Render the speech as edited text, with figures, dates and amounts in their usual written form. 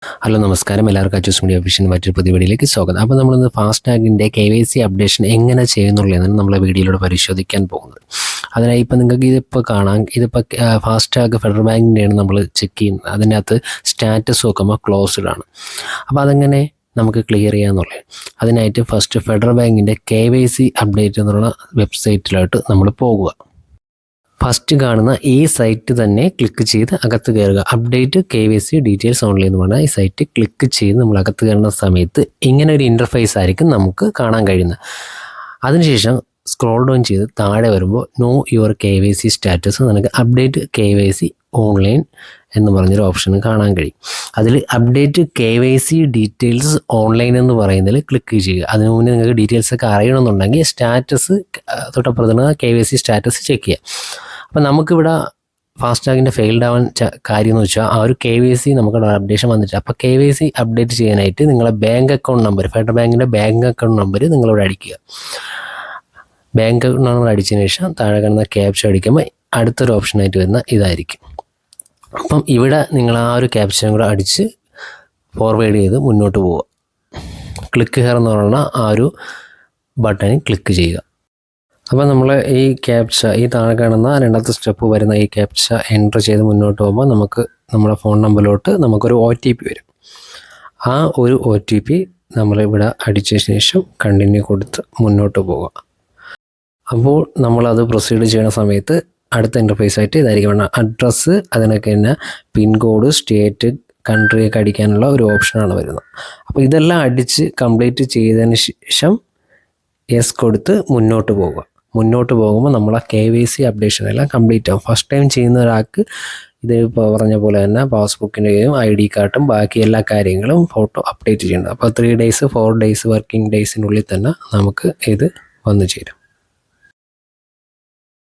Hello നമസ്കാരം, എല്ലാവർക്കും Achus media official മറ്റൊരു പുതിയ വീഡിയോയിലേക്ക് സ്വാഗതം. അപ്പോൾ നമ്മളിന്ന് ഫാസ്ടാഗിൻ്റെ KYC അപ്ഡേഷൻ എങ്ങനെ ചെയ്യുന്നുള്ളതാണ് നമ്മളെ വീഡിയോയിലൂടെ പരിശോധിക്കാൻ പോകുന്നത്. അതിനായി ഇപ്പോൾ നിങ്ങൾക്ക് ഇതിപ്പോൾ കാണാം, ഇതിപ്പോൾ ഫാസ്ടാഗ് ഫെഡറൽ ബാങ്കിൻ്റെയാണ് നമ്മൾ ചെക്ക് ചെയ്യുന്നത്. അതിനകത്ത് സ്റ്റാറ്റസ് നോക്കുമ്പോൾ ക്ലോസ്ഡ് ആണ്. അപ്പോൾ അതെങ്ങനെ നമുക്ക് ക്ലിയർ ചെയ്യാമെന്നുള്ളത്, അതിനായിട്ട് ഫസ്റ്റ് ഫെഡറൽ ബാങ്കിൻ്റെ KYC അപ്ഡേറ്റ് എന്നുള്ള വെബ്സൈറ്റിലോട്ട് നമ്മൾ പോകുക. ഫസ്റ്റ് കാണുന്ന ഈ സൈറ്റ് തന്നെ ക്ലിക്ക് ചെയ്ത് അകത്ത് കയറുക. അപ്ഡേറ്റ് KYC ഡീറ്റെയിൽസ് ഓൺലി എന്ന് പറഞ്ഞാൽ ഈ സൈറ്റ് ക്ലിക്ക് ചെയ്ത് നമ്മൾ അകത്ത് കയറുന്ന സമയത്ത് ഇങ്ങനെ ഒരു ഇൻ്റർഫേസ് ആയിരിക്കും നമുക്ക് കാണാൻ കഴിയുന്നത്. അതിനുശേഷം സ്ക്രോൾ ഡൗൺ ചെയ്ത് താഴെ വരുമ്പോൾ നോ യുവർ KYC സ്റ്റാറ്റസ്, നമുക്ക് അപ്ഡേറ്റ് KYC ഓൺലൈൻ എന്ന് പറഞ്ഞൊരു ഓപ്ഷൻ കാണാൻ കഴിയും. അതിൽ അപ്ഡേറ്റ് KYC ഡീറ്റെയിൽസ് ഓൺലൈൻ എന്ന് പറയുന്നതിൽ ക്ലിക്ക് ചെയ്യുക. അതിനു മുന്നേ നിങ്ങൾക്ക് ഡീറ്റെയിൽസ് ഒക്കെ അറിയണമെന്നുണ്ടെങ്കിൽ സ്റ്റാറ്റസ് തൊട്ടപ്പുറത്തുള്ള KYC സ്റ്റാറ്റസ് ചെക്ക് ചെയ്യുക. അപ്പോൾ നമുക്കിവിടെ ഫാസ്ടാഗിൻ്റെ ഫെയിൽഡ് ആവാൻ കാര്യം എന്ന് വെച്ചാൽ ആ ഒരു KYC നമുക്കിവിടെ അപ്ഡേഷൻ വന്നിട്ട്, അപ്പോൾ KYC അപ്ഡേറ്റ് ചെയ്യാനായിട്ട് നിങ്ങളെ ബാങ്ക് അക്കൗണ്ട് നമ്പർ, ഫെഡറൽ ബാങ്കിൻ്റെ ബാങ്ക് അക്കൗണ്ട് നമ്പർ നിങ്ങളിവിടെ അടിക്കുക. ബാങ്ക് അക്കൗണ്ട് നമ്പർ അടിച്ചതിന് ശേഷം താഴെ കാണുന്ന ക്യാപ്ച അടിക്കുമ്പോൾ അടുത്തൊരു ഓപ്ഷനായിട്ട് വരുന്ന ഇതായിരിക്കും. അപ്പം ഇവിടെ നിങ്ങൾ ആ ഒരു ക്യാപ്ചയും കൂടെ അടിച്ച് ഫോർവേഡ് ചെയ്ത് മുന്നോട്ട് പോവുക. ക്ലിക്ക് ഹിയർ എന്ന് പറയുന്ന ആ ഒരു ബട്ടണിൽ ക്ലിക്ക് ചെയ്യുക. അപ്പോൾ നമ്മൾ ഈ ക്യാപ്ച, ഈ താഴെ കാണുന്ന രണ്ടാമത്തെ സ്റ്റെപ്പ് വരുന്ന ഈ ക്യാപ്ച എൻ്റർ ചെയ്ത് മുന്നോട്ട് പോകുമ്പോൾ നമുക്ക് നമ്മുടെ ഫോൺ നമ്പറിലോട്ട് നമുക്കൊരു OTP വരും. ആ ഒരു OTP നമ്മളിവിടെ അടിച്ച ശേഷം കണ്ടിന്യൂ കൊടുത്ത് മുന്നോട്ട് പോവുക. അപ്പോൾ നമ്മളത് പ്രൊസീഡ് ചെയ്യുന്ന സമയത്ത് അടുത്ത ഇൻ്റർഫേസ് ആയിട്ട് ഇതായിരിക്കും വേണം. അഡ്രസ്സ്, അതിനൊക്കെ തന്നെ പിൻകോഡ്, സ്റ്റേറ്റ്, കൺട്രി ഒക്കെ അടിക്കാനുള്ള ഒരു ഓപ്ഷനാണ് വരുന്നത്. അപ്പോൾ ഇതെല്ലാം അടിച്ച് കംപ്ലീറ്റ് ചെയ്തതിന് ശേഷം യെസ് കൊടുത്ത് മുന്നോട്ട് പോകുക. മുന്നോട്ട് പോകുമ്പോൾ നമ്മളെ KYC അപ്ഡേഷൻ എല്ലാം കംപ്ലീറ്റ് ആവും. ഫസ്റ്റ് ടൈം ചെയ്യുന്ന ഒരാൾക്ക് ഇത് പറഞ്ഞ പോലെ തന്നെ പാസ്ബുക്കിൻ്റെയും ID കാർഡും ബാക്കി എല്ലാ കാര്യങ്ങളും ഫോട്ടോ അപ്ഡേറ്റ് ചെയ്യേണ്ടത്. അപ്പോൾ 3 days 4 days വർക്കിംഗ് ഡേയ്സിനുള്ളിൽ തന്നെ നമുക്ക് ഇത് വന്നു ചേരും.